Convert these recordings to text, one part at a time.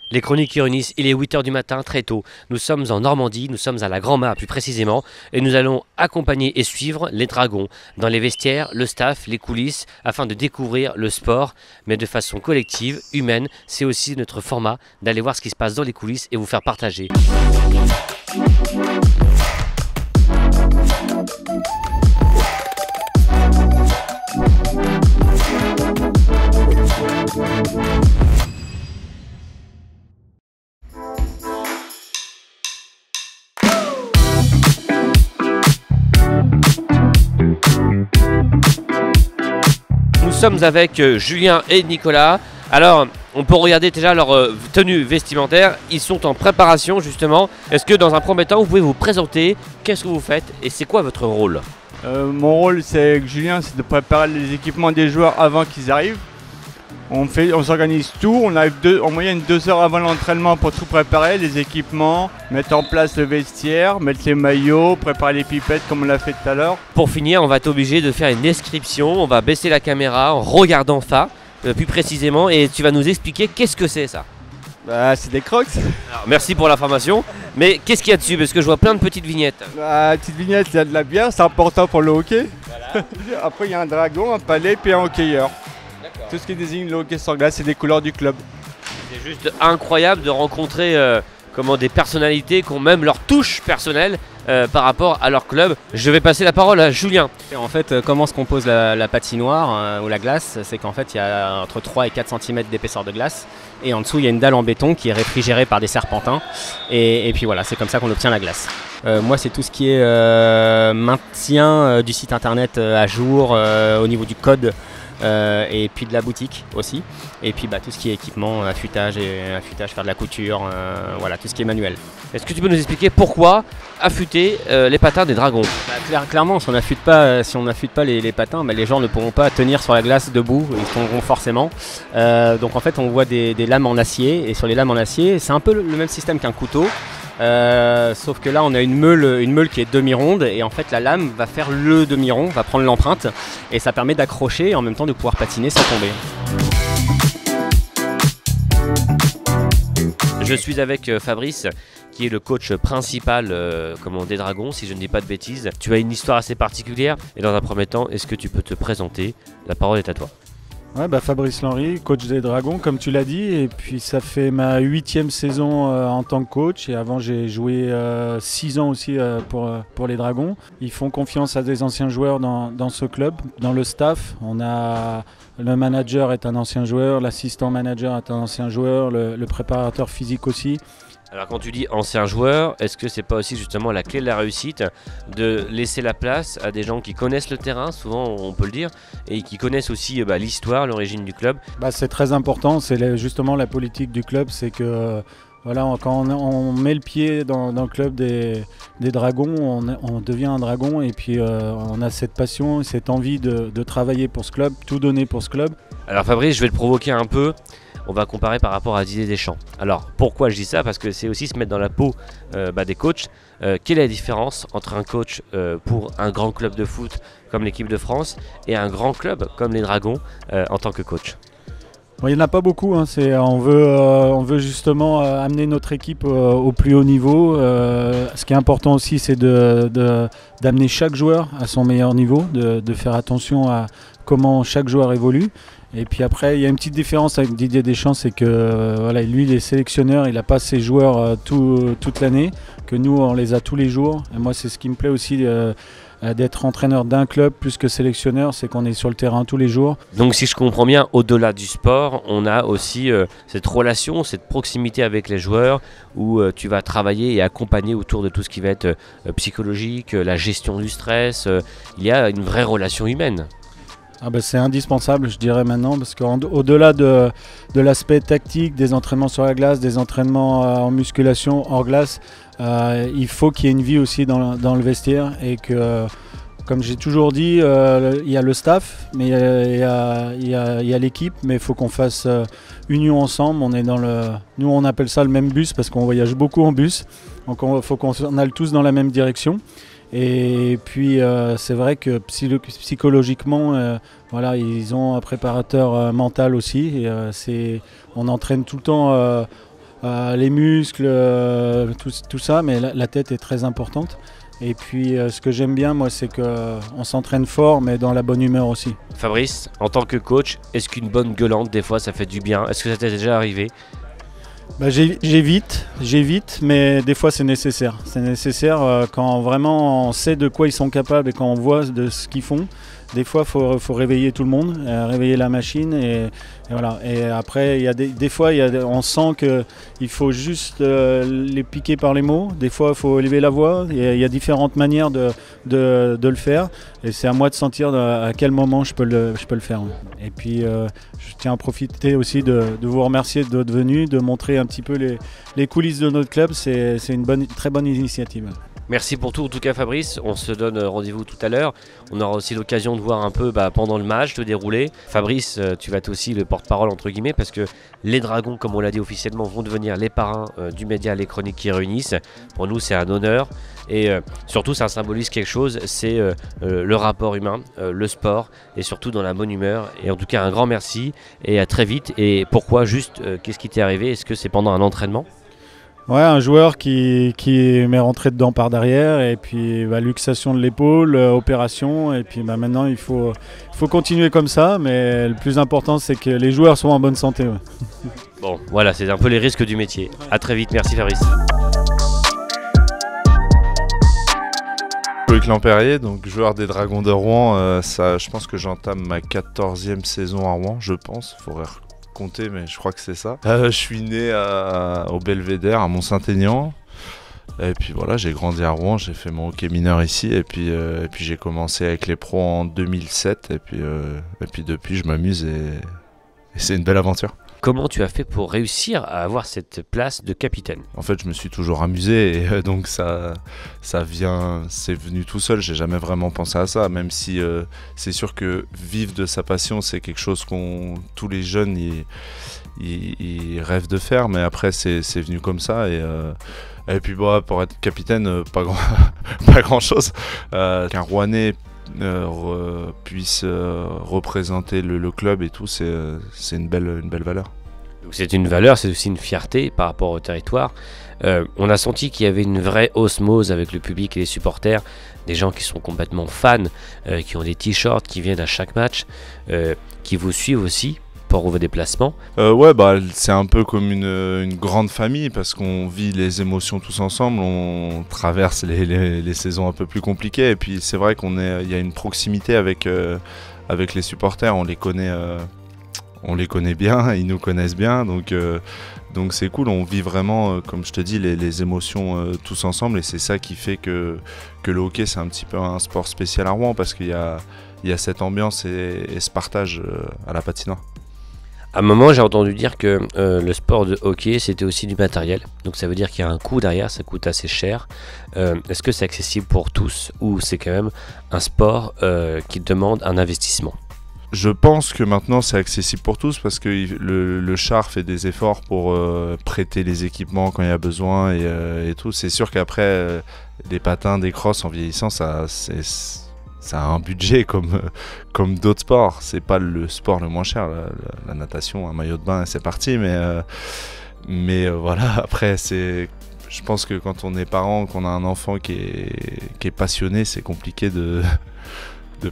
Les chroniques qui réunissent, il est 8 h du matin, très tôt. Nous sommes en Normandie, nous sommes à la Grand-Mare plus précisément, et nous allons accompagner et suivre les dragons dans les vestiaires, le staff, les coulisses, afin de découvrir le sport, mais de façon collective, humaine. C'est aussi notre format d'aller voir ce qui se passe dans les coulisses et vous faire partager. Nous sommes avec Julien et Nicolas. Alors, on peut regarder déjà leur tenue vestimentaire. Ils sont en préparation justement. Est-ce que dans un premier temps, vous pouvez vous présenter? Qu'est-ce que vous faites et c'est quoi votre rôle? Mon rôle, c'est Julien, c'est de préparer les équipements des joueurs avant qu'ils arrivent. On s'organise tout, on arrive en moyenne 2 heures avant l'entraînement pour tout préparer, les équipements, mettre en place le vestiaire, mettre les maillots, préparer les pipettes comme on l'a fait tout à l'heure. Pour finir, on va être obligé de faire une description. On va baisser la caméra en regardant ça plus précisément et tu vas nous expliquer qu'est-ce que c'est ça. C'est des crocs. Alors, merci pour l'information, mais qu'est-ce qu'il y a dessus? Parce que je vois plein de petites vignettes. Petite vignette, il y a de la bière, c'est important pour le hockey. Voilà. Après, il y a un dragon, un palais, puis un hockeyeur. Tout ce qui désigne le hockey sur glace, c'est des couleurs du club. C'est juste incroyable de rencontrer des personnalités qui ont même leur touche personnelle par rapport à leur club. Je vais passer la parole à Julien. Et en fait, comment se compose la patinoire ou la glace? C'est qu'en fait, il y a entre 3 et 4 cm d'épaisseur de glace. Et en dessous, il y a une dalle en béton qui est réfrigérée par des serpentins. Et puis voilà, c'est comme ça qu'on obtient la glace. Moi, c'est tout ce qui est maintien du site internet à jour au niveau du code. Et puis de la boutique aussi, et puis tout ce qui est équipement, affûtage, faire de la couture, voilà, tout ce qui est manuel. Est-ce que tu peux nous expliquer pourquoi affûter les patins des dragons? Clairement, si on n'affûte pas les patins, les gens ne pourront pas tenir sur la glace debout, ils tomberont forcément. Donc en fait on voit des lames en acier, et sur les lames en acier c'est un peu le même système qu'un couteau. Sauf que là on a une meule qui est demi-ronde, et en fait la lame va faire le demi-rond, va prendre l'empreinte, et ça permet d'accrocher et en même temps de pouvoir patiner sans tomber. Je suis avec Fabrice, qui est le coach principal des dragons, si je ne dis pas de bêtises. Tu as une histoire assez particulière, et dans un premier temps, est-ce que tu peux te présenter? La parole est à toi. Ouais, Fabrice Lenry, coach des Dragons, comme tu l'as dit, et puis ça fait ma 8e saison en tant que coach, et avant j'ai joué 6 ans aussi pour les Dragons. Ils font confiance à des anciens joueurs dans ce club, dans le staff. Le manager est un ancien joueur, l'assistant manager est un ancien joueur, le préparateur physique aussi. Alors quand tu dis ancien joueur, est-ce que c'est pas aussi justement la clé de la réussite de laisser la place à des gens qui connaissent le terrain, souvent on peut le dire, et qui connaissent aussi l'histoire, l'origine du club? C'est très important, c'est justement la politique du club, c'est que quand on met le pied dans le club des Dragons, on devient un dragon, et puis on a cette passion, cette envie de travailler pour ce club, tout donner pour ce club. Alors Fabrice, je vais te provoquer un peu. On va comparer par rapport à Didier Deschamps. Alors pourquoi je dis ça? Parce que c'est aussi se mettre dans la peau des coachs. Quelle est la différence entre un coach pour un grand club de foot comme l'équipe de France et un grand club comme les Dragons en tant que coach? Il n'y en a pas beaucoup, hein. On veut justement amener notre équipe au plus haut niveau. Ce qui est important aussi, c'est d'amener chaque joueur à son meilleur niveau, de faire attention à comment chaque joueur évolue. Et puis après, il y a une petite différence avec Didier Deschamps, c'est que lui, il est sélectionneur, il n'a pas ses joueurs toute l'année, que nous, on les a tous les jours. Et moi, c'est ce qui me plaît aussi d'être entraîneur d'un club plus que sélectionneur, c'est qu'on est sur le terrain tous les jours. Donc si je comprends bien, au-delà du sport, on a aussi cette relation, cette proximité avec les joueurs où tu vas travailler et accompagner autour de tout ce qui va être psychologique, la gestion du stress. Il y a une vraie relation humaine. C'est indispensable, je dirais maintenant, parce qu'au-delà de l'aspect tactique, des entraînements sur la glace, des entraînements en musculation hors glace, il faut qu'il y ait une vie aussi dans le vestiaire, et que, comme j'ai toujours dit, il y a le staff, mais il y a l'équipe, mais il faut qu'on fasse union ensemble. Nous on appelle ça le même bus, parce qu'on voyage beaucoup en bus, donc il faut qu'on aille tous dans la même direction. Et puis c'est vrai que psychologiquement, ils ont un préparateur mental aussi. Et on entraîne tout le temps les muscles, tout ça, mais la tête est très importante. Et puis ce que j'aime bien, moi, c'est qu'on s'entraîne fort, mais dans la bonne humeur aussi. Fabrice, en tant que coach, est-ce qu'une bonne gueulante, des fois, ça fait du bien? Est-ce que ça t'est déjà arrivé? J'évite, mais des fois c'est nécessaire. C'est nécessaire quand vraiment on sait de quoi ils sont capables et quand on voit de ce qu'ils font. Des fois, il faut réveiller tout le monde, réveiller la machine. Et voilà. Et après, il y a des fois, on sent qu'il faut juste les piquer par les mots. Des fois, il faut élever la voix. Il y a différentes manières de le faire. Et c'est à moi de sentir à quel moment je peux le faire. Et puis, je tiens à profiter aussi de vous remercier d'être venus, de montrer un petit peu les coulisses de notre club. C'est une très bonne initiative. Merci pour tout, en tout cas Fabrice, on se donne rendez-vous tout à l'heure. On aura aussi l'occasion de voir un peu pendant le match te dérouler. Fabrice, tu vas être aussi le porte-parole entre guillemets parce que les Dragons, comme on l'a dit officiellement, vont devenir les parrains du média Les Chroniques qui réunissent. Pour nous c'est un honneur et surtout ça symbolise quelque chose, c'est le rapport humain, le sport et surtout dans la bonne humeur. Et en tout cas un grand merci et à très vite. Et pourquoi juste, qu'est-ce qui t'est arrivé? Est-ce que c'est pendant un entraînement? Ouais, un joueur qui m'est rentré dedans par derrière et puis luxation de l'épaule, opération et puis maintenant il faut continuer comme ça, mais le plus important c'est que les joueurs soient en bonne santé. Ouais. Bon, voilà, c'est un peu les risques du métier. À très vite, merci Fabrice. Loïc Lampérier, donc joueur des Dragons de Rouen, je pense que j'entame ma 14e saison à Rouen, je pense, faudrait compter, mais je crois que c'est ça. Je suis né au Belvédère, à Mont-Saint-Aignan. Et puis voilà, j'ai grandi à Rouen, j'ai fait mon hockey mineur ici. Et puis j'ai commencé avec les pros en 2007. Et puis depuis, je m'amuse et c'est une belle aventure. Comment tu as fait pour réussir à avoir cette place de capitaine? En fait, je me suis toujours amusé et donc c'est venu tout seul. J'ai jamais vraiment pensé à ça, même si c'est sûr que vivre de sa passion, c'est quelque chose tous les jeunes ils rêvent de faire. Mais après, c'est venu comme ça et puis pour être capitaine, pas grand chose. Qu'un Rouennais puisse représenter le club et tout, c'est une belle valeur. C'est une valeur, c'est aussi une fierté par rapport au territoire. On a senti qu'il y avait une vraie osmose avec le public et les supporters, des gens qui sont complètement fans, qui ont des t-shirts, qui viennent à chaque match, qui vous suivent aussi pour vos déplacements. Ouais, c'est un peu comme une grande famille parce qu'on vit les émotions tous ensemble, on traverse les saisons un peu plus compliquées et puis c'est vrai il y a une proximité avec les supporters, on les connaît bien, ils nous connaissent bien, donc c'est cool, on vit vraiment, comme je te dis, les émotions tous ensemble et c'est ça qui fait que le hockey c'est un petit peu un sport spécial à Rouen parce qu'il y a cette ambiance et ce partage à la patinoire. À un moment, j'ai entendu dire que le sport de hockey, c'était aussi du matériel. Donc ça veut dire qu'il y a un coût derrière, ça coûte assez cher. Est-ce que c'est accessible pour tous ou c'est quand même un sport qui demande un investissement? Je pense que maintenant c'est accessible pour tous parce que le char fait des efforts pour prêter les équipements quand il y a besoin et tout. C'est sûr qu'après, des patins, des crosses en vieillissant, ça a un budget comme d'autres sports. C'est pas le sport le moins cher, la natation, un maillot de bain, c'est parti. Mais voilà, après, je pense que quand on est parent, qu'on a un enfant qui est passionné, c'est compliqué de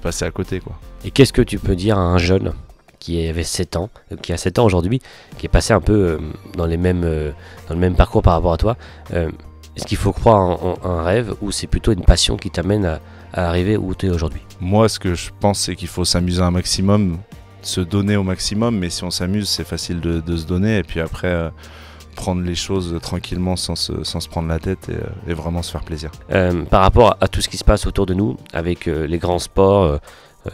passer à côté, quoi. Et qu'est-ce que tu peux dire à un jeune qui avait 7 ans, qui a 7 ans aujourd'hui, qui est passé un peu dans le même parcours par rapport à toi? Est-ce qu'il faut croire en un rêve ou c'est plutôt une passion qui t'amène à arriver où tu es aujourd'hui? Moi, ce que je pense, c'est qu'il faut s'amuser un maximum, se donner au maximum, mais si on s'amuse, c'est facile de se donner, et puis après, prendre les choses tranquillement sans se prendre la tête et vraiment se faire plaisir. Par rapport à tout ce qui se passe autour de nous, avec les grands sports,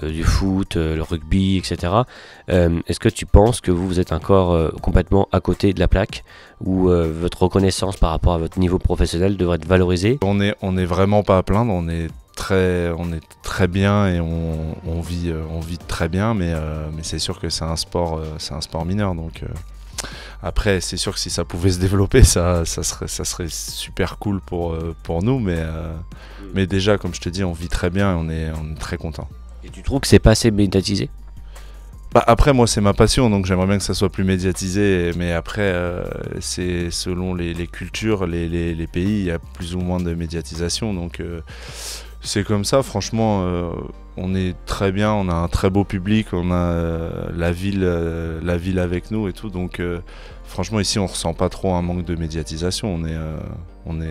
du foot, le rugby, etc., est-ce que tu penses que vous êtes encore complètement à côté de la plaque ou votre reconnaissance par rapport à votre niveau professionnel devrait être valorisée? On est vraiment pas à plaindre, on est très bien et on vit très bien, mais c'est sûr que c'est un sport mineur, donc après c'est sûr que si ça pouvait se développer, ça serait super cool pour nous, mais déjà comme je te dis, on vit très bien et on est très content. Et tu trouves que c'est pas assez médiatisé? Bah après, moi, c'est ma passion, donc j'aimerais bien que ça soit plus médiatisé. Mais après, c'est selon les cultures, les pays, il y a plus ou moins de médiatisation. Donc c'est comme ça, franchement, on est très bien, on a un très beau public, on a la ville avec nous et tout. Donc franchement, ici, on ressent pas trop un manque de médiatisation. On est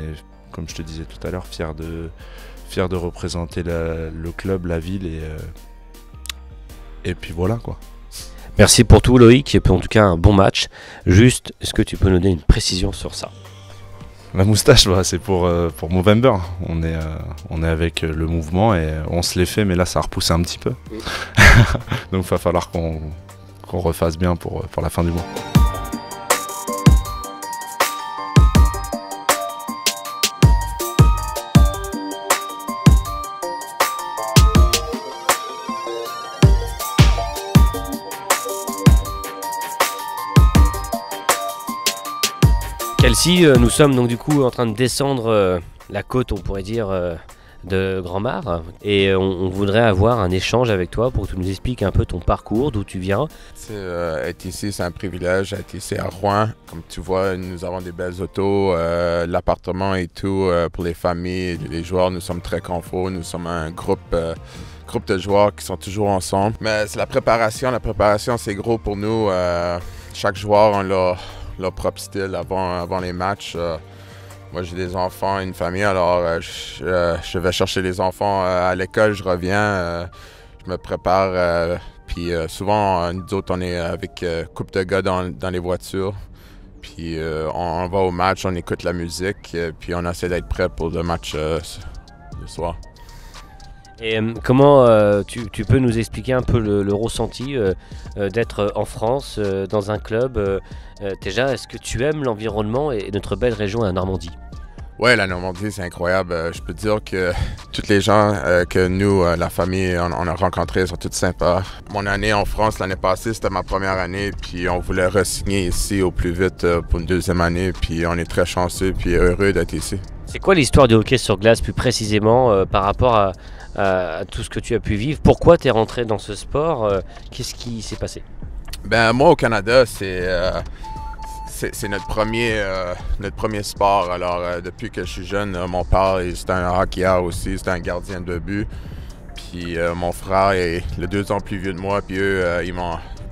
comme je te disais tout à l'heure, fiers de représenter le club, la ville et puis voilà quoi. Merci pour tout Loïc, et puis en tout cas un bon match. Juste, est-ce que tu peux nous donner une précision sur ça? La moustache, bah, c'est pour Movember. On est avec le mouvement et on se l'est fait, mais là ça a repoussé un petit peu. Donc il va falloir qu'on refasse bien pour la fin du mois. Kelsey, nous sommes donc du coup en train de descendre la côte, on pourrait dire, de Grand-Mare, et on voudrait avoir un échange avec toi pour que tu nous expliques un peu ton parcours, d'où tu viens. Être ici, c'est un privilège. Être ici à Rouen, comme tu vois, nous avons des belles autos, l'appartement et tout pour les familles, les joueurs. Nous sommes très confort. Nous sommes un groupe de joueurs qui sont toujours ensemble. Mais c'est la préparation. La préparation, c'est gros pour nous. Chaque joueur a leur propre style avant les matchs. Moi, j'ai des enfants, une famille, alors je vais chercher les enfants à l'école, je reviens, je me prépare. Puis souvent, nous autres, on est avec couple de gars dans les voitures. Puis on va au match, on écoute la musique, puis on essaie d'être prêt pour le match le soir. Et comment tu peux nous expliquer un peu le ressenti d'être en France, dans un club déjà, est-ce que tu aimes l'environnement et notre belle région, la Normandie? Oui, la Normandie, c'est incroyable. Je peux te dire que tous les gens que nous, la famille, on a rencontrés sont tous sympas. Mon année en France, l'année passée, c'était ma première année, puis on voulait re-signer ici au plus vite pour une deuxième année, puis on est très chanceux puis heureux d'être ici. C'est quoi l'histoire du hockey sur glace plus précisément par rapport à tout ce que tu as pu vivre? Pourquoi tu es rentré dans ce sport? Qu'est-ce qui s'est passé? Ben moi, au Canada, c'est notre premier sport. Alors, depuis que je suis jeune, mon père, c'était un hockeyeur aussi, c'était un gardien de but. Puis mon frère est 2 ans plus vieux de moi, puis eux,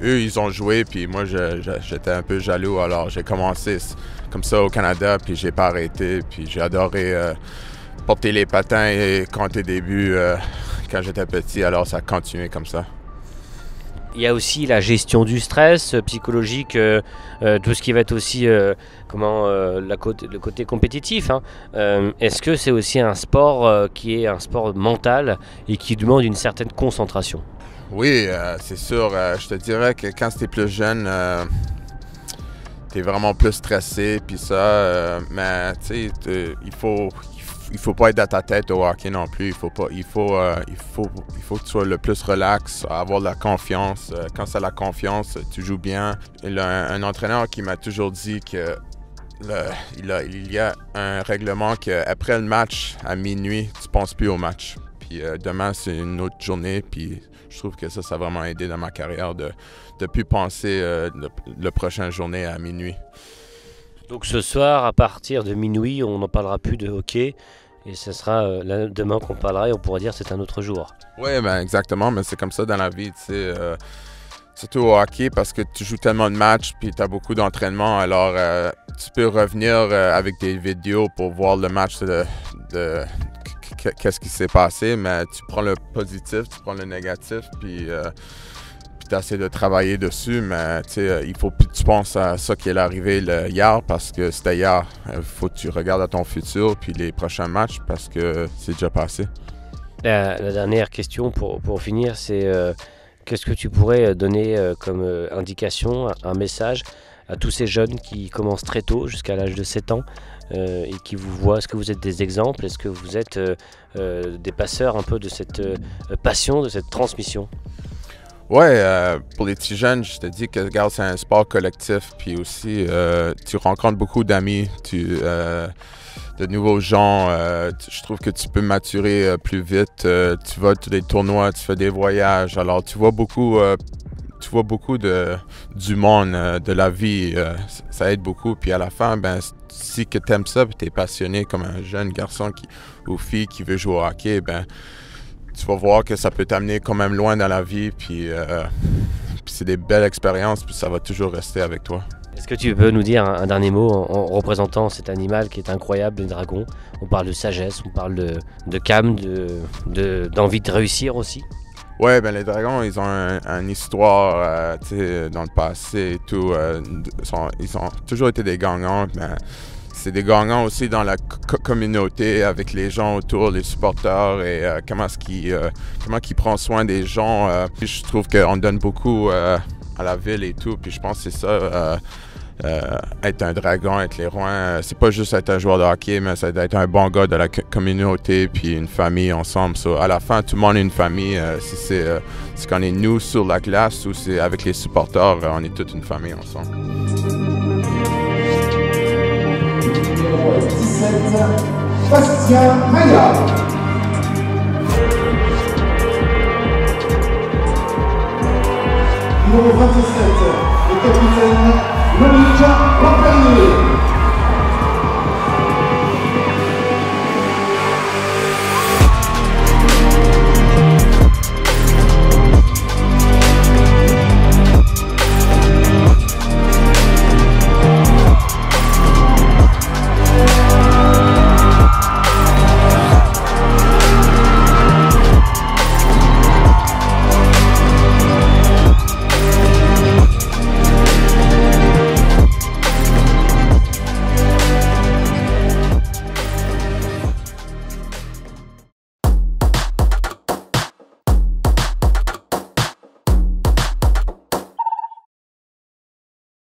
ils ont joué, puis moi, j'étais un peu jaloux. Alors, j'ai commencé comme ça au Canada, puis j'ai pas arrêté. Puis j'ai adoré porter les patins et compter des buts quand j'étais petit. Alors, ça a continué comme ça. Il y a aussi la gestion du stress psychologique, tout ce qui va être aussi le côté compétitif. Hein. Est-ce que c'est aussi un sport qui est un sport mental et qui demande une certaine concentration? Oui, c'est sûr. Je te dirais que quand tu es plus jeune, tu es vraiment plus stressé. Puis ça, mais tu sais, il faut pas être dans ta tête au hockey non plus. Il faut que tu sois le plus relax, avoir de la confiance. Quand tu as la confiance, tu joues bien. Il y a un entraîneur qui m'a toujours dit que il y a un règlement qu'après le match, à minuit, tu ne penses plus au match. Puis demain, c'est une autre journée. Puis je trouve que ça a vraiment aidé dans ma carrière de ne plus penser la prochaine journée à minuit. Donc ce soir, à partir de minuit, on n'en parlera plus de hockey. Et ce sera demain qu'on parlera et on pourra dire que c'est un autre jour. Oui, ben exactement, mais c'est comme ça dans la vie, tu sais. Surtout au hockey, parce que tu joues tellement de matchs puis tu as beaucoup d'entraînement. Alors, tu peux revenir avec des vidéos pour voir le match qu'est-ce qui s'est passé, mais tu prends le positif, tu prends le négatif, puis tu essaies de travailler dessus, mais il faut plus que tu penses à ça qui est arrivé hier parce que c'était hier. Il faut que tu regardes à ton futur puis les prochains matchs parce que c'est déjà passé. La dernière question pour finir, c'est qu'est-ce que tu pourrais donner comme indication, un message à tous ces jeunes qui commencent très tôt, jusqu'à l'âge de 7 ans, et qui vous voient? Est-ce que vous êtes des exemples? Est-ce que vous êtes des passeurs un peu de cette passion, de cette transmission? Ouais, pour les petits jeunes, je te dis que regarde, c'est un sport collectif, puis aussi tu rencontres beaucoup d'amis, de nouveaux gens. Je trouve que tu peux maturer plus vite. Tu vas à tous les tournois, tu fais des voyages, alors tu vois beaucoup tu vois beaucoup du monde, de la vie, ça aide beaucoup. Puis à la fin, ben, si tu aimes ça, tu es passionné comme un jeune garçon ou fille qui veut jouer au hockey, ben, tu vas voir que ça peut t'amener quand même loin dans la vie. Puis c'est des belles expériences, puis ça va toujours rester avec toi. Est-ce que tu peux nous dire un dernier mot en représentant cet animal qui est incroyable, le dragon? On parle de sagesse, on parle de calme, d'envie de réussir aussi. Ouais, ben les dragons, ils ont une histoire dans le passé et tout. Ils ont toujours été des gagnants, mais c'est des gagnants aussi dans la communauté, avec les gens autour, les supporters, et comment ils prennent soin des gens. Je trouve qu'on donne beaucoup à la ville et tout, puis je pense que c'est ça. Être un dragon, être les Rouens, c'est pas juste être un joueur de hockey, mais c'est d'être un bon gars de la communauté, puis une famille ensemble. So, à la fin, tout le monde est une famille. Si c'est quand on est nous sur la glace ou c'est avec les supporters, on est toute une famille ensemble. Numéro 17, Bastien Maillard. Numéro 27, le capitaine Monica Montpellier.